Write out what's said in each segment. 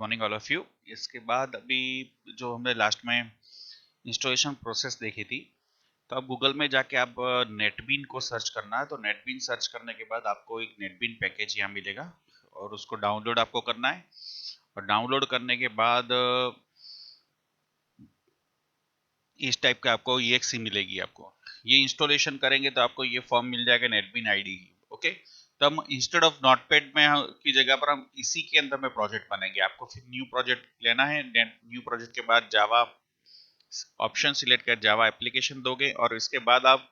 Morning all of you. इसके बाद अभी जो हमने लास्ट में इंस्टॉलेशन प्रोसेस देखी थी, तो अब गूगल में जाके आप नेटबीन को सर्च करना है। तो नेटबीन सर्च करने के बाद आपको एक नेटबीन पैकेज यहाँ मिलेगा और उसको डाउनलोड आपको करना है। और डाउनलोड करने के बाद इस टाइप का आपको EXE मिलेगी। आपको ये इंस्टॉलेशन करेंगे तो आपको ये फॉर्म मिल जाएगा नेटबीन आईडी। ओके, तो हम इंस्टेड ऑफ नोटपैड में की जगह पर हम इसी के अंदर में प्रोजेक्ट बनाएंगे। आपको फिर न्यू प्रोजेक्ट लेना है। न्यू प्रोजेक्ट के बाद जावा ऑप्शन सिलेक्ट कर जावा एप्लीकेशन दोगे और इसके बाद आप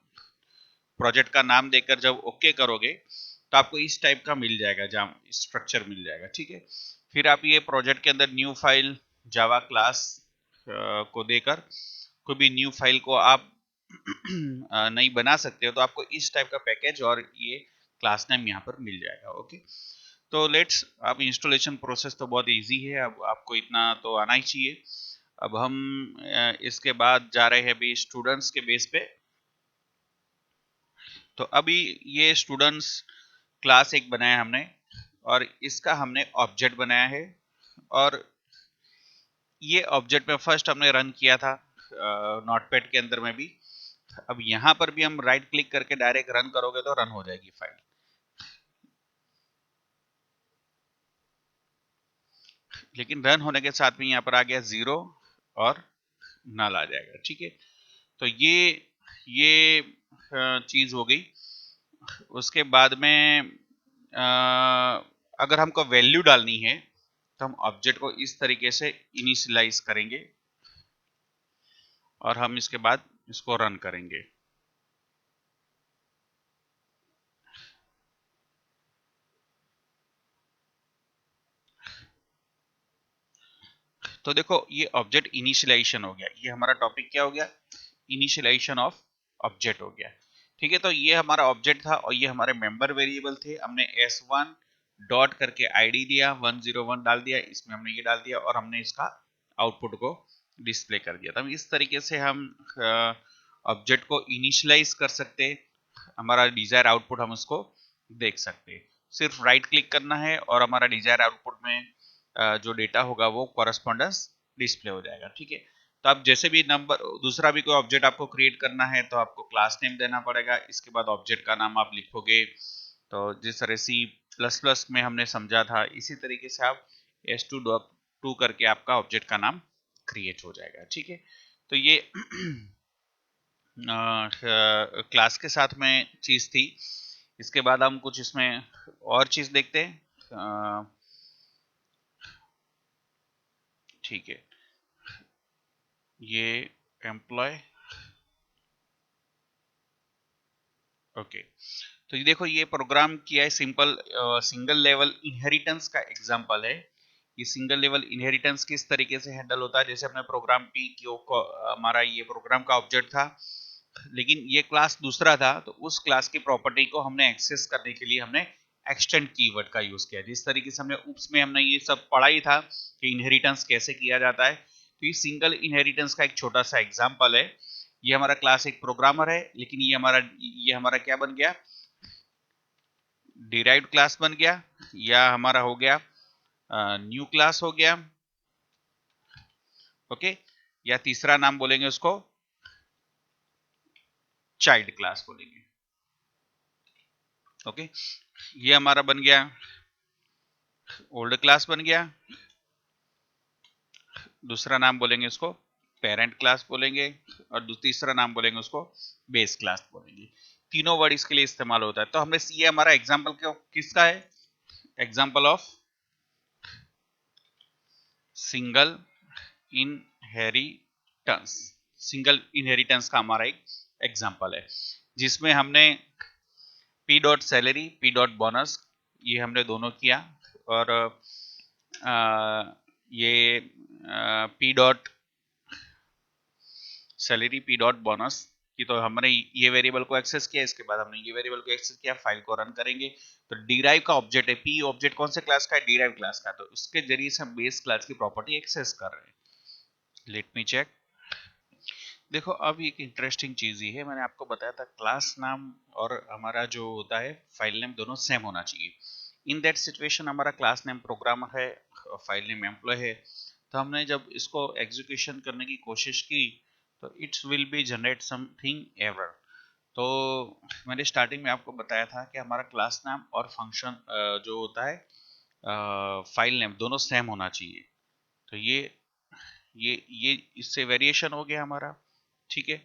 प्रोजेक्ट का नाम देकर जब ओके करोगे तो आपको इस टाइप का मिल जाएगा, जावा स्ट्रक्चर मिल जाएगा। ठीक है, फिर आप ये प्रोजेक्ट के अंदर न्यू फाइल जावा क्लास को देकर कोई भी न्यू फाइल को आप नहीं बना सकते हो। तो आपको इस टाइप का पैकेज और ये क्लास नेम यहाँ पर मिल जाएगा। ओके, तो लेट्स, आप इंस्टॉलेशन प्रोसेस तो बहुत इजी है, अब आपको इतना तो आना ही चाहिए। अब हम इसके बाद जा रहे हैं अभी स्टूडेंट्स के बेस पे। तो अभी ये स्टूडेंट्स क्लास एक बनाया हमने और इसका हमने ऑब्जेक्ट बनाया है। और ये ऑब्जेक्ट में फर्स्ट हमने रन किया था नोटपैड के अंदर में भी। अब यहाँ पर भी हम राइट क्लिक करके डायरेक्ट रन करोगे तो रन हो जाएगी फाइल। लेकिन रन होने के साथ में यहाँ पर आ गया 0 और नल आ जाएगा। ठीक है, तो ये चीज हो गई। उसके बाद में अगर हमको वैल्यू डालनी है तो हम ऑब्जेक्ट को इस तरीके से इनिशियलाइज करेंगे और हम इसके बाद इसको रन करेंगे। तो देखो ये ऑब्जेक्ट इनिशियलाइजेशन हो गया। ये हमारा टॉपिक क्या हो गया? इनिशियलाइजेशन ऑफ ऑब्जेक्ट हो गया। ठीक है, तो ये हमारा ऑब्जेक्ट था और ये हमारे मेंबर वेरिएबल थे। हमने s1 डॉट करके आईडी दिया, 101 डाल दिया, इसमें हमने ये डाल दिया और हमने इसका आउटपुट को डिस्प्ले कर दिया। तो इस तरीके से हम ऑब्जेक्ट को इनिशियलाइज कर सकते, हमारा डिजायर आउटपुट हम उसको देख सकते। सिर्फ राइट क्लिक करना है और हमारा डिजायर आउटपुट में जो डेटा होगा वो कॉरेस्पॉन्डेंस डिस्प्ले हो जाएगा। ठीक है, तो आप जैसे भी नंबर दूसरा भी कोई ऑब्जेक्ट आपको क्रिएट करना है तो आपको क्लास नेम देना पड़ेगा। इसके बाद ऑब्जेक्ट का नाम आप लिखोगे। तो जिस तरह C++ में हमने समझा था, इसी तरीके से आप s2 करके आपका ऑब्जेक्ट का नाम क्रिएट हो जाएगा। ठीक है, तो ये क्लास के साथ में चीज थी। इसके बाद हम कुछ इसमें और चीज देखते हैं। ठीक है, ये एम्प्लॉय, ओके, तो ये देखो ये प्रोग्राम किया है सिंपल सिंगल लेवल इनहेरिटेंस का एग्जांपल है। ये सिंगल लेवल इनहेरिटेंस किस तरीके से हैंडल होता है? जैसे हमने प्रोग्राम पी क्यू को, हमारा ये प्रोग्राम का ऑब्जेक्ट था लेकिन ये क्लास दूसरा था, तो उस क्लास की प्रॉपर्टी को हमने एक्सेस करने के लिए हमने एक्सटेंड कीवर्ड का यूज किया। जिस तरीके से हमने ऊप्स में हमने ये सब पढ़ा ही था कि इनहेरिटेंस कैसे किया जाता है, तो ये सिंगल इनहेरिटेंस का एक छोटा सा एग्जांपल है। ये हमारा क्लास एक प्रोग्रामर है, लेकिन ये हमारा क्या बन गया? डिराइव्ड क्लास बन गया, या हमारा हो गया न्यू क्लास हो गया। ओके, या तीसरा नाम बोलेंगे उसको चाइल्ड क्लास बोलेंगे। ओके, ये हमारा बन गया ओल्ड क्लास बन गया। दूसरा नाम बोलेंगे उसको पेरेंट क्लास बोलेंगे और तीसरा नाम बोलेंगे उसको बेस क्लास बोलेंगे। तीनों वर्ड इसके लिए इस्तेमाल होता है। तो हमने ये हमारा एग्जांपल क्यों किसका है? Example of single inheritance. Single inheritance का हमारा एक एग्जांपल है जिसमें हमने P dot salary, P dot bonus, ये हमने दोनों किया। और ये P dot salary, P dot bonus की, तो हमने ये वेरिएबल को एक्सेस किया, इसके बाद हमने ये वेरिएबल को एक्सेस किया, फाइल को रन करेंगे। तो डिराइव का ऑब्जेक्ट है, पी ऑब्जेक्ट कौन से क्लास का है? डिराइव क्लास का। तो इसके जरिए से हम बेस क्लास की प्रॉपर्टी एक्सेस कर रहे हैं। Let me check. देखो अब एक इंटरेस्टिंग चीज ये है, मैंने आपको बताया था क्लास नाम और हमारा जो होता है फाइल नेम दोनों सेम होना चाहिए। इन दैट सिचुएशन हमारा क्लास नेम प्रोग्रामर है फाइल नेम एम्प्लॉय है। तो हमने जब इसको एग्जीक्यूशन करने की कोशिश की तो it's will be generate something error. तो मैंने स्टार्टिंग में आपको बताया था कि हमारा क्लास नाम और फंक्शन जो होता है फाइल नेम दोनों सेम होना चाहिए। तो ये इससे वेरिएशन हो गया हमारा, ठीक है।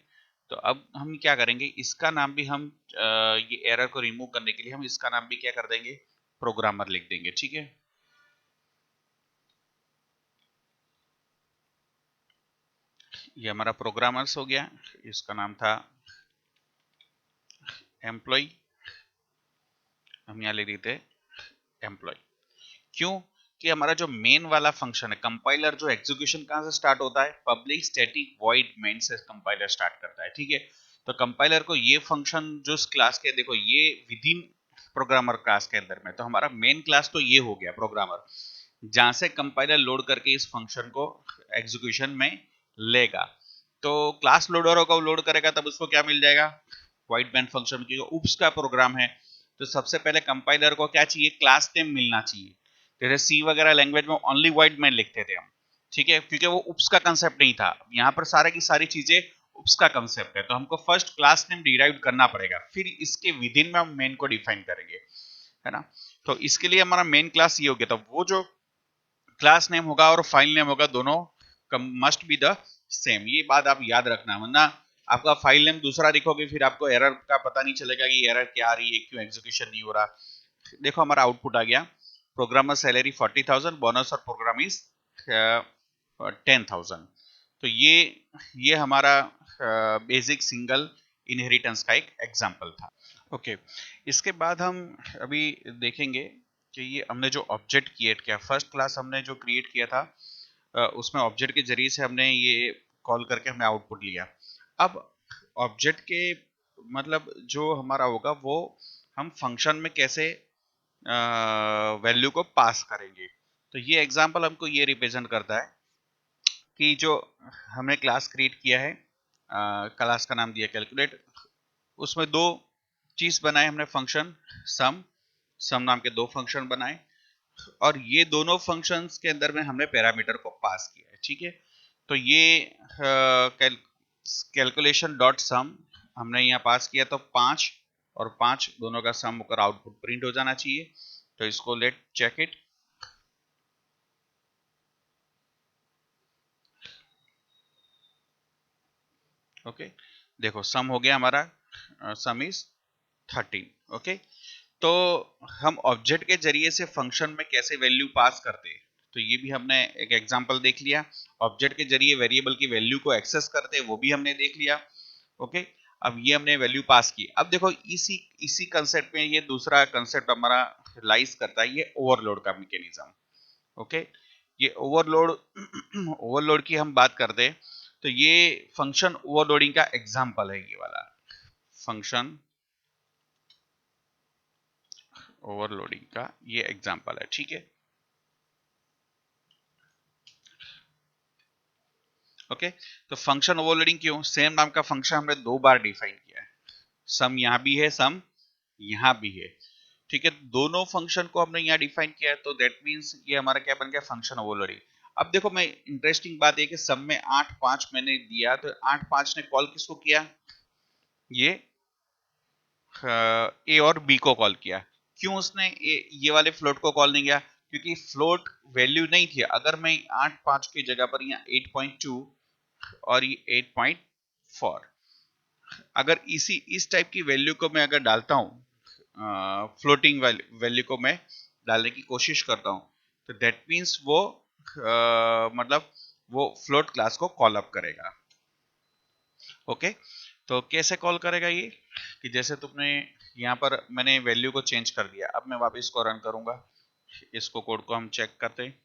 तो अब हम क्या करेंगे, इसका नाम भी हम ये एरर को रिमूव करने के लिए हम इसका नाम भी क्या कर देंगे, प्रोग्रामर लिख देंगे, ठीक है। ये हमारा प्रोग्रामर्स हो गया, इसका नाम था एम्प्लॉय, हम यहाँ लिख देते एम्प्लॉय। क्यों कि हमारा जो मेन वाला फंक्शन है कंपाइलर, जो एग्जीक्यूशन कहां से स्टार्ट होता है, पब्लिक स्टैटिक वॉइड मेन से कंपाइलर स्टार्ट करता है, ठीक है। तो कंपाइलर को ये फंक्शन जो इस क्लास के, देखो ये विद इन प्रोग्रामर क्लास के अंदर में, तो हमारा मेन क्लास तो ये हो गया प्रोग्रामर, जहां से कंपाइलर लोड करके इस फंक्शन को एग्जीक्यूशन में लेगा। तो क्लास लोडर को लोड करेगा तब उसको क्या मिल जाएगा, वाइड मैन फंक्शन, क्योंकि उप्स का प्रोग्राम है। तो सबसे पहले कंपाइलर को क्या चाहिए, क्लास नेम मिलना चाहिए। जैसे सी वगैरह लैंग्वेज में ओनली वाइड मैन लिखते थे हम, ठीक है, क्योंकि वो उप्स का कंसेप्ट नहीं था। यहाँ पर सारे की सारी चीजें उप्स का कंसेप्ट है, तो हमको फर्स्ट क्लास नेम डिराइव करना पड़ेगा, फिर इसके विद इन में हम मेन को डिफाइन करेंगे, है ना। तो इसके लिए हमारा मेन क्लास ये हो गया। तो वो जो क्लास नेम होगा और फाइल नेम होगा दोनों मस्ट बी द सेम, ये बात आप याद रखना, वरना आपका फाइल नेम दूसरा लिखोगे फिर आपको एरर का पता नहीं चलेगा कि एरर क्या आ रही है, क्यों एग्जीक्यूशन नहीं हो रहा। देखो हमारा आउटपुट आ गया, प्रोग्रामर सैलरी 40,000, बोनस और प्रोग्राम इज 10,000। तो ये हमारा बेसिक सिंगल इनहेरिटेंस का एक एग्जांपल था। ओके, इसके बाद हम अभी देखेंगे कि ये हमने जो ऑब्जेक्ट क्रिएट किया, फर्स्ट क्लास हमने जो क्रिएट किया था उसमें ऑब्जेक्ट के जरिए से हमने ये कॉल करके हमने आउटपुट लिया। अब ऑब्जेक्ट के मतलब जो हमारा होगा वो हम फंक्शन में कैसे वैल्यू को पास करेंगे। तो ये एग्जांपल हमको ये रिप्रेजेंट करता है कि जो हमने क्लास क्रिएट किया है, क्लास का नाम दिया कैलकुलेट, उसमें दो चीज बनाए हमने, फंक्शन सम, सम नाम के दो फंक्शन बनाए, और ये दोनों फंक्शंस के अंदर में हमने पैरामीटर को पास किया है, ठीक है। तो ये कैलकुलेशन डॉट सम हमने यहाँ पास किया, तो 5 और 5 दोनों का सम होकर आउटपुट प्रिंट हो जाना चाहिए। तो इसको लेट चेक इट। ओके, देखो सम हो गया हमारा, सम इज 13। ओके, तो हम ऑब्जेक्ट के जरिए से फंक्शन में कैसे वैल्यू पास करते हैं, तो ये भी हमने एक एग्जांपल देख लिया। ऑब्जेक्ट के जरिए वेरिएबल की वैल्यू को एक्सेस करते हैं वो भी हमने देख लिया। ओके, अब ये हमने वैल्यू पास की। अब देखो इसी इसी कंसेप्ट में ये दूसरा कंसेप्ट हमारा लाइज करता है, ये ओवरलोड का मैकेनिज्म। ओके, ये ओवरलोड ओवरलोड की हम बात करते हैं, तो ये फंक्शन ओवरलोडिंग का एग्जांपल है, ये वाला फंक्शन ओवरलोडिंग का ये एग्जांपल है, ठीक है। ओके, तो फंक्शन ओवरलोडिंग क्यों, सेम नाम का फंक्शन हमने दो बार डिफाइन किया है, सम यहाँ भी है, सम यहाँ भी है, ठीक है। दोनों फंक्शन को हमने यहाँ डिफाइन किया है, तो दैट मींस ये हमारा क्या बन गया, फंक्शन ओवरलोडिंग। अब देखो मैं इंटरेस्टिंग बात है कि सम में 8 5 मैंने दिया, तो 8 5 ने कॉल किसको किया, ये ए और बी को कॉल किया। क्यों उसने ये वाले फ्लोट को कॉल नहीं किया, क्योंकि फ्लोट वैल्यू नहीं थी। अगर मैं 8 5 की जगह पर यहाँ 8.2 और ये 8.4, अगर इस टाइप की वैल्यू को मैं अगर डालता हूँ, फ्लोटिंग वैल्यू को मैं डालने की कोशिश करता हूँ, तो दैट मीन्स वो मतलब वो फ्लोट क्लास को कॉल अप करेगा। ओके, तो कैसे कॉल करेगा ये, कि जैसे तुमने यहाँ पर मैंने वैल्यू को चेंज कर दिया, अब मैं वापस इसको रन करूंगा, इसको कोड को हम चेक करते हैं।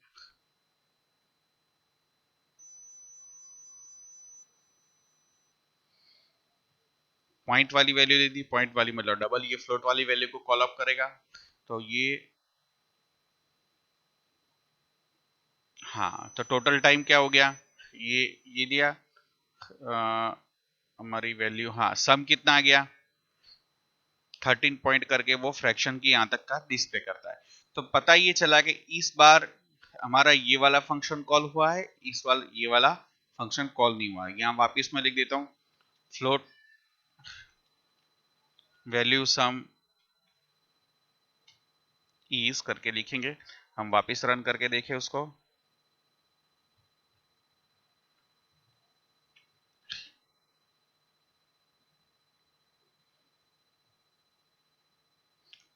पॉइंट वाली वैल्यू दे दी, पॉइंट वाली मतलब डबल, ये फ्लोट वाली वैल्यू को कॉल अप करेगा। तो ये हाँ, तो टोटल टाइम क्या हो गया, ये दिया हमारी वैल्यू, हाँ सम कितना आ गया 13 पॉइंट करके वो फ्रैक्शन की यहाँ तक का डिस्प्ले करता है। तो पता ये चला कि इस बार हमारा ये वाला फंक्शन कॉल हुआ है, इस वाला ये वाला फंक्शन कॉल नहीं हुआ है। यहाँ वापिस मैं लिख देता हूँ फ्लोट वैल्यू सम इज करके लिखेंगे। हम वापिस रन करके देखें उसको।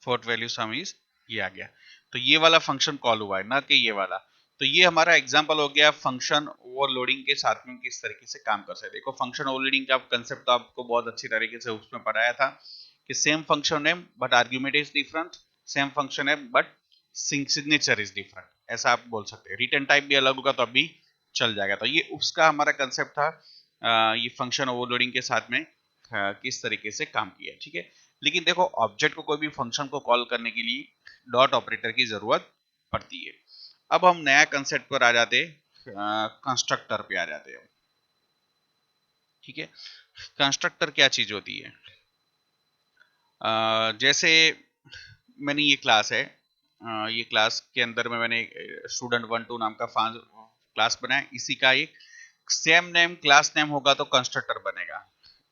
फ्लोट वैल्यू सम इज ये आ गया। तो ये वाला फंक्शन कॉल हुआ है, ना कि ये वाला। तो ये हमारा एग्जांपल हो गया फंक्शन ओवरलोडिंग के साथ में किस तरीके से काम कर सकते हैं। देखो फंक्शन ओवरलोडिंग का कंसेप्ट तो आपको बहुत अच्छी तरीके से उसमें पढ़ाया था कि same function name but argument is different, same function name but signature is different, ऐसा आप बोल सकते हैं। रिटर्न टाइप भी अलग होगा तो अभी चल जाएगा। तो ये उसका हमारा कंसेप्ट था। ये फंक्शन ओवरलोडिंग के साथ में किस तरीके से काम किया, ठीक है। लेकिन देखो ऑब्जेक्ट को कोई भी फंक्शन को कॉल करने के लिए डॉट ऑपरेटर की जरूरत पड़ती है। अब हम नया कंसेप्ट पर आ जाते, कंस्ट्रक्टर पे आ जाते हैं, ठीक है। कंस्ट्रक्टर क्या चीज होती है? जैसे मैंने ये क्लास है, ये क्लास के अंदर में मैंने स्टूडेंट 1 2 नाम का क्लास बनाया। इसी का एक सेम नेम क्लास नेम होगा तो कंस्ट्रक्टर बनेगा।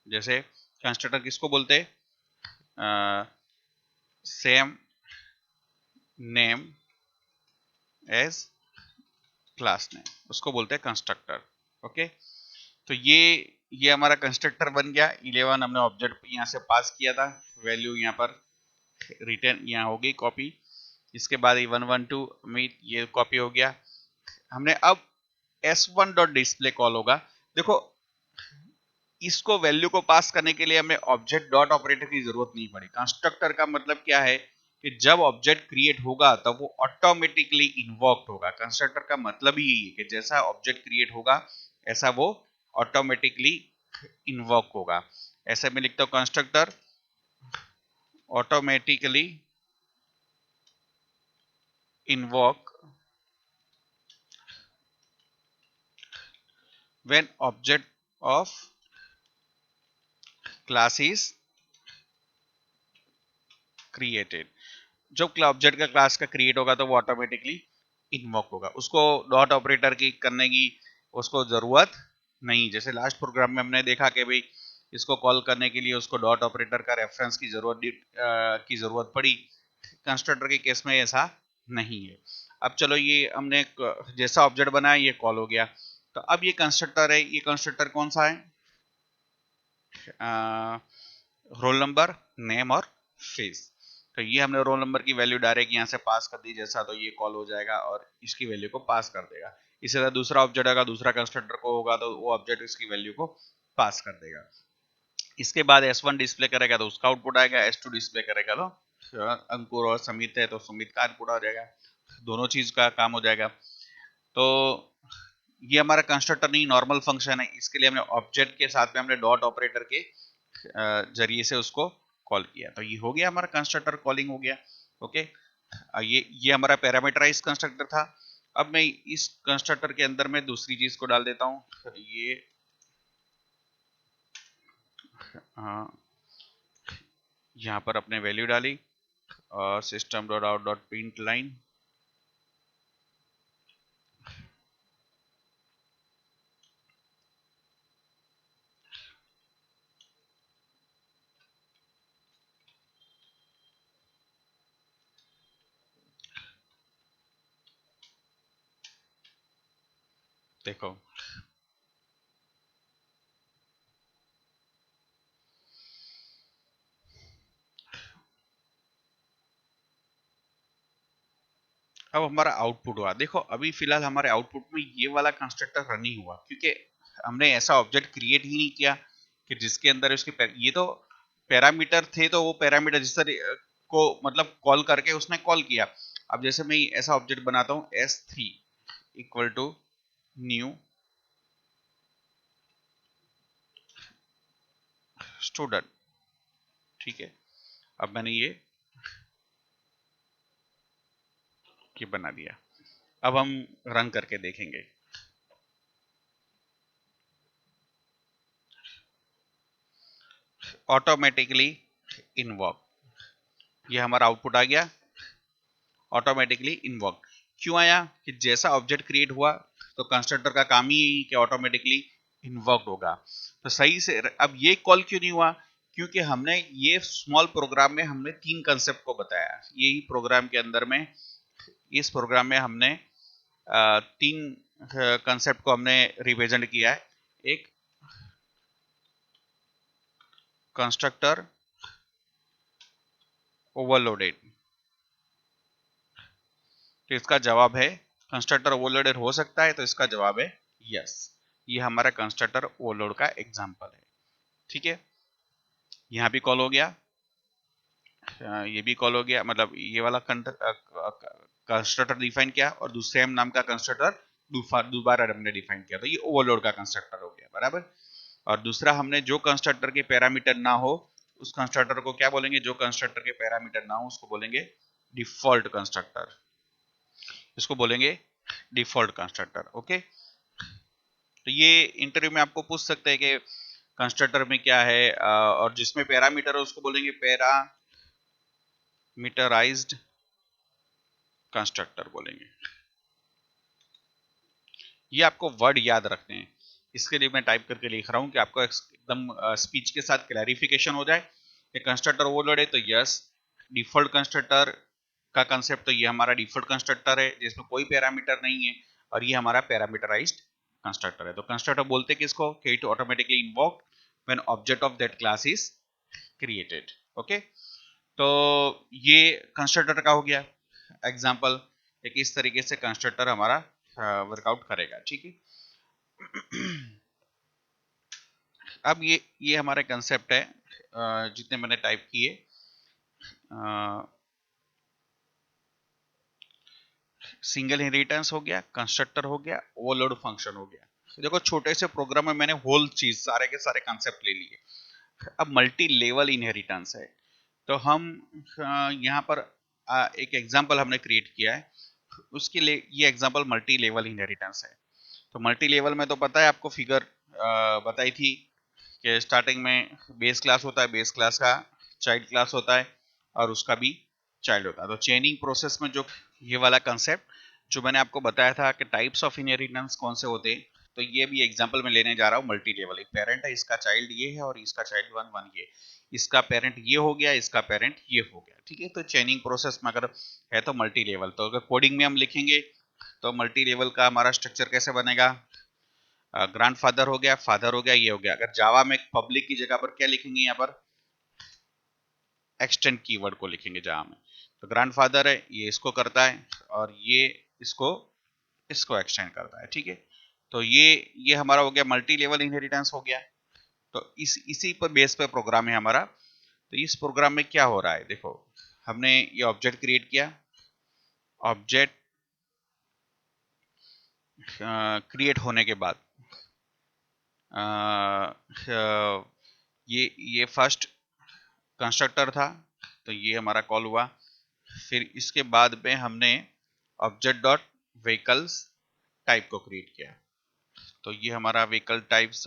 जैसे कंस्ट्रक्टर किसको बोलते हैं? Same name as class name, उसको बोलते हैं कंस्ट्रक्टर। ओके, तो ये हमारा कंस्ट्रक्टर बन गया। 11 हमने ऑब्जेक्ट यहाँ से पास किया था, वैल्यू यहाँ पर रिटर्न यहाँ हो गई कॉपी। इसके बाद 1 1 2 में ये कॉपी हो गया। हमने अब s1 डॉट डिस्प्ले कॉल होगा। देखो इसको वैल्यू को पास करने के लिए हमें ऑब्जेक्ट डॉट ऑपरेटर की जरूरत नहीं पड़ी। कंस्ट्रक्टर का मतलब क्या है कि जब ऑब्जेक्ट क्रिएट होगा तब वो ऑटोमेटिकली इन्वोक्ड होगा। कंस्ट्रक्टर का मतलब ही यही है कि जैसा ऑब्जेक्ट क्रिएट होगा ऐसा वो ऑटोमेटिकली इन्वोक होगा। ऐसे में लिखता हूं constructor automatically invoke when object of class is created. जब ऑब्जेक्ट का क्लास का क्रिएट होगा तो वो ऑटोमेटिकली इन्वोक होगा, उसको डॉट ऑपरेटर की करने की उसको जरूरत नहीं। जैसे लास्ट प्रोग्राम में हमने देखा कि भाई इसको कॉल करने के लिए उसको डॉट ऑपरेटर का रेफरेंस की जरूरत पड़ी। कंस्ट्रक्टर के केस में ऐसा नहीं है। अब चलो ये हमने जैसा ऑब्जेक्ट बनाया ये कॉल हो गया। तो अब ये कंस्ट्रक्टर है, ये कंस्ट्रक्टर कौन सा है? रोल नंबर, नेम और फेस। तो ये हमने रोल नंबर की वैल्यू डायरेक्ट यहाँ से पास कर दी जैसा, तो ये कॉल हो जाएगा और इसकी वैल्यू को पास कर देगा। इसी तरह दूसरा ऑब्जेक्ट आएगा, दूसरा कंस्ट्रक्टर को होगा तो वो ऑब्जेक्ट इसकी वैल्यू को पास कर देगा। इसके बाद S1 डिस्प्ले करेगा तो उसका आउटपुट आएगा, S2 डिस्प्ले करेगा तो अंकुर और समित है तो सुमित का आउटपुट आ जाएगा, दोनों चीज का काम हो जाएगा। तो ये हमारा कंस्ट्रक्टर नहीं नॉर्मल फंक्शन है, इसके लिए हमने ऑब्जेक्ट के साथ में हमने डॉट ऑपरेटर के जरिए से उसको कॉल किया। तो ये हो गया हमारा कंस्ट्रक्टर कॉलिंग हो गया। ओके, ये हमारा पैरामीटराइज कंस्ट्रक्टर था। अब मैं इस कंस्ट्रक्टर के अंदर में दूसरी चीज को डाल देता हूं। ये यहाँ पर अपने वैल्यू डाली और system dot out dot print line, देखो अब हमारा आउटपुट हुआ। देखो अभी फिलहाल हमारे आउटपुट में ये वाला कंस्ट्रक्टर रन नहीं हुआ क्योंकि हमने ऐसा ऑब्जेक्ट क्रिएट ही नहीं किया कि जिसके अंदर उसके ये तो पैरामीटर थे, तो वो पैरामीटर जिस तरह को मतलब कॉल करके उसने कॉल किया। अब जैसे मैं ऐसा ऑब्जेक्ट बनाता हूँ S3 equal to new student, ठीक है। अब मैंने ये बना दिया। अब हम रन करके देखेंगे। ऑटोमेटिकली इन्वॉक, ये हमारा आउटपुट आ गया ऑटोमेटिकली इन्वॉक। क्यों आया कि जैसा ऑब्जेक्ट क्रिएट हुआ तो कंस्ट्रक्टर का काम ही यही कि ऑटोमेटिकली इन्वोक्ड होगा। तो सही से अब ये कॉल क्यों नहीं हुआ, क्योंकि हमने ये स्मॉल प्रोग्राम में हमने तीन कंसेप्ट को बताया। यही प्रोग्राम के अंदर में, इस प्रोग्राम में हमने तीन कंसेप्ट को हमने रिप्रेजेंट किया है। एक कंस्ट्रक्टर ओवरलोडेड, तो इसका जवाब है कंस्ट्रक्टर ओवरलोडेड हो सकता है, तो इसका जवाब है यस। ये हमारा कंस्ट्रक्टर ओवरलोड का एग्जांपल है। ठीक है, यहाँ भी कॉल हो गया, ये भी कॉल हो गया, मतलब ये वाला कंस्ट्रक्टर डिफाइन किया और दूसरे हम नाम का कंस्ट्रक्टर दोबारा हमने डिफाइन किया, तो ये ओवरलोड का कंस्ट्रक्टर हो गया, बराबर। और दूसरा हमने जो कंस्ट्रक्टर के पैरामीटर ना हो उस कंस्ट्रक्टर को क्या बोलेंगे, जो कंस्ट्रक्टर के पैरामीटर ना हो उसको बोलेंगे डिफॉल्ट कंस्ट्रक्टर, इसको बोलेंगे डिफॉल्ट कंस्ट्रक्टर। ओके, तो ये इंटरव्यू में आपको पूछ सकते हैं कि कंस्ट्रक्टर में क्या है, और जिसमें पैरामीटर है उसको बोलेंगे पैरामीटराइज्ड कंस्ट्रक्टर बोलेंगे। ये आपको वर्ड याद रखने हैं, इसके लिए मैं टाइप करके लिख रहा हूं कि आपको एकदम स्पीच के साथ क्लैरिफिकेशन हो जाए। ये कंस्ट्रक्टर ओवरलोड है तो यस, डिफॉल्ट कंस्ट्रक्टर का कंसेप्ट, तो ये हमारा डिफॉल्ट कंस्ट्रक्टर है जिसमें कोई पैरामीटर नहीं है, और ये हमारा पैरामीटराइज्ड कंस्ट्रक्टर है। तो कंस्ट्रक्टर बोलते किसको, कि it automatically invoked when object of that class is created. Okay, तो ये कंस्ट्रक्टर का हो गया एग्जाम्पल, एक इस तरीके से कंस्ट्रक्टर हमारा वर्कआउट करेगा। ठीक है, अब ये हमारे कंसेप्ट है जितने मैंने टाइप किए। सिंगल इनहेरिटेंस हो गया, कंस्ट्रक्टर हो गया, ओवरलोड फंक्शन हो गया। देखो छोटे से प्रोग्राम में मैंने होल चीज सारे के सारे कंसेप्ट ले लिए। अब मल्टी लेवल इनहेरिटेंस है, तो हम यहाँ पर एक एग्जांपल हमने क्रिएट किया है, उसके लिए ये एग्जांपल मल्टी लेवल इनहेरिटेंस है। तो मल्टी लेवल में तो पता है आपको, फिगर बताई थी कि स्टार्टिंग में बेस क्लास होता है, बेस क्लास का चाइल्ड क्लास होता है और उसका भी चाइल्ड होता है। तो चेनिंग प्रोसेस में जो ये वाला कंसेप्ट जो मैंने आपको बताया था कि टाइप्स ऑफ इनहेरिटेंस कौन से होते हैं, तो ये भी एग्जांपल में लेने जा रहा हूँ। मल्टी लेवल, एक पेरेंट है, इसका चाइल्ड ये है और इसका चाइल्ड वन वन ये, इसका पेरेंट ये हो गया, इसका पेरेंट ये हो गया। ठीक है, तो चेनिंग प्रोसेस में अगर है तो मल्टी लेवल, तो अगर कोडिंग में हम लिखेंगे तो मल्टी लेवल का हमारा स्ट्रक्चर कैसे बनेगा, ग्रैंडफादर हो गया, फादर हो गया, ये हो गया। अगर जावा में पब्लिक की जगह पर क्या लिखेंगे, यहाँ पर एक्सटेंड कीवर्ड को लिखेंगे जावा में। तो ग्रैंडफादर है, ये इसको करता है और ये इसको इसको एक्सटेंड करता है। ठीक है, तो ये हमारा हो गया मल्टी लेवल इनहेरिटेंस हो गया। तो इसी पर बेस पे प्रोग्राम है हमारा। तो इस प्रोग्राम में क्या हो रहा है, देखो हमने ये ऑब्जेक्ट क्रिएट किया, ऑब्जेक्ट क्रिएट होने के बाद ये फर्स्ट कंस्ट्रक्टर था, तो ये हमारा कॉल हुआ। फिर इसके बाद में हमने ऑब्जेक्ट डॉट व्हीकल्स टाइप को क्रिएट किया, तो ये हमारा व्हीकल टाइप्स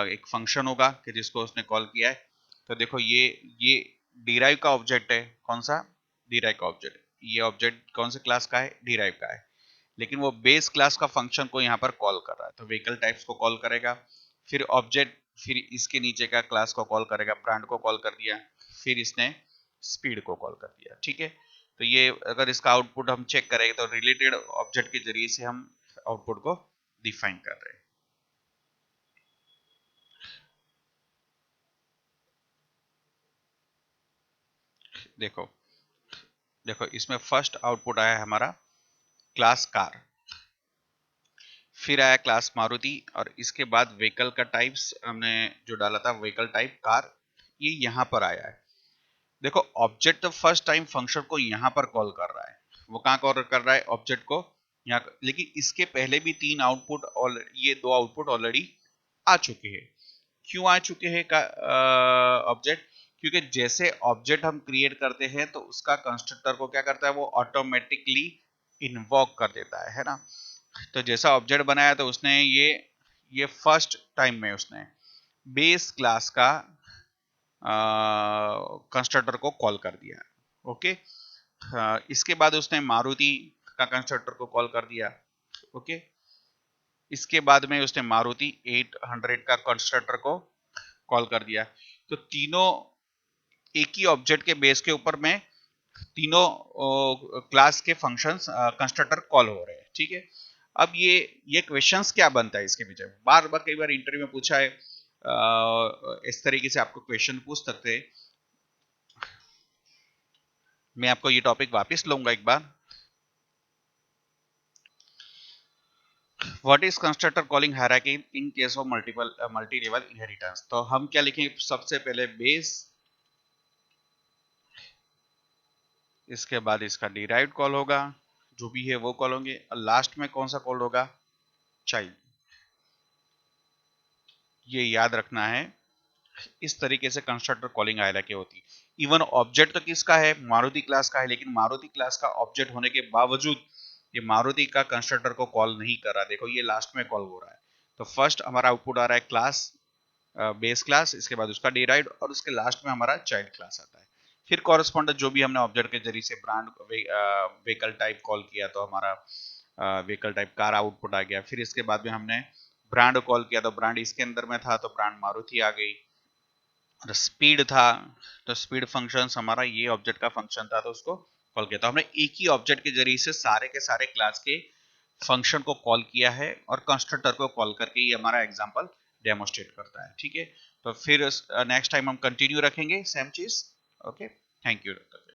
एक फंक्शन होगा कि जिसको उसने कॉल किया है। तो देखो ये डिराइव का ऑब्जेक्ट है, कौन सा, डिराइव का ऑब्जेक्ट। ये ऑब्जेक्ट कौन से क्लास का है, डिराइव का है, लेकिन वो बेस क्लास का फंक्शन को यहाँ पर कॉल कर रहा है, तो व्हीकल टाइप्स को कॉल करेगा। फिर ऑब्जेक्ट, फिर इसके नीचे का क्लास को कॉल करेगा, ब्रांड को कॉल कर दिया, फिर इसने स्पीड को कॉल कर दिया। ठीक है, तो ये अगर इसका आउटपुट हम चेक करेंगे तो रिलेटेड ऑब्जेक्ट के जरिए से हम आउटपुट को डिफाइन कर रहे हैं। देखो देखो इसमें फर्स्ट आउटपुट आया हमारा क्लास कार, फिर आया क्लास मारुति, और इसके बाद व्हीकल का टाइप्स हमने जो डाला था व्हीकल टाइप कार, ये यहाँ पर आया है। देखो ऑब्जेक्ट तो फर्स्ट टाइम फंक्शन को यहाँ पर कॉल कर रहा है, वो कहाँ कॉल कर रहा है ऑब्जेक्ट को यहाँ, लेकिन इसके पहले भी तीन आउटपुट, ये दो आउटपुट ऑलरेडी आ चुके हैं। क्यों आ चुके हैं का ऑब्जेक्ट, क्योंकि जैसे ऑब्जेक्ट हम क्रिएट करते हैं तो उसका कंस्ट्रक्टर को क्या करता है, वो ऑटोमेटिकली इन्वॉक कर देता है ना। तो जैसा ऑब्जेक्ट बनाया तो उसने ये फर्स्ट टाइम में उसने बेस क्लास का कंस्ट्रक्टर को कॉल कर दिया। ओके, इसके बाद उसने मारुति का कंस्ट्रक्टर को कॉल कर दिया। ओके, इसके बाद में उसने मारुति 800 का कंस्ट्रक्टर को कॉल कर दिया। तो तीनों एक ही ऑब्जेक्ट के बेस के ऊपर में तीनों क्लास के फंक्शंस कंस्ट्रक्टर कॉल हो रहे हैं। ठीक है, अब ये क्वेश्चंस क्या बनता है इसके पीछे, बार बार कई बार इंटरव्यू में पूछा है, इस तरीके से आपको क्वेश्चन पूछ सकते हैं। मैं आपको ये टॉपिक वापस लूंगा एक बार। What is constructor calling hierarchy in case of multi level inheritance. तो हम क्या लिखेंगे, सबसे पहले बेस, इसके बाद इसका डिराइव्ड कॉल होगा, जो भी है वो कॉल होंगे, और लास्ट में कौन सा कॉल होगा, चाइल्ड। ये याद रखना है, इस तरीके से कंस्ट्रक्टर कॉलिंग हायरार्की होती है। इवन ऑब्जेक्ट तो किसका है, मारुति क्लास का है, लेकिन मारुति क्लास का ऑब्जेक्ट होने के बावजूद ये मारुति का कंस्ट्रक्टर को कॉल नहीं कर रहा। देखो ये लास्ट में कॉल हो रहा है। तो फर्स्ट हमारा आउटपुट आ रहा है क्लास, बेस क्लास, इसके बाद उसका डिराइव्ड, और उसके लास्ट में हमारा चाइल्ड क्लास आता है। फिर कॉरेस्पॉन्डेंट जो भी हमने ऑब्जेक्ट के जरिए से ब्रांड व्हीकल टाइप कॉल किया तो हमारा व्हीकल टाइप कार आउटपुट आ गया। फिर इसके बाद में हमने ब्रांड कॉल किया तो ब्रांड इसके अंदर में था तो ब्रांड मारुति आ गई। और स्पीड था तो स्पीड फंक्शन हमारा ये ऑब्जेक्ट का फंक्शन था तो उसको कॉल किया। तो हमने एक ही ऑब्जेक्ट के जरिए से सारे के सारे क्लास के फंक्शन को कॉल किया है और कंस्ट्रक्टर को कॉल करके ये हमारा एग्जांपल डेमोस्ट्रेट करता है। ठीक है, तो फिर नेक्स्ट टाइम हम कंटिन्यू रखेंगे सेम चीज। Okay, thank you.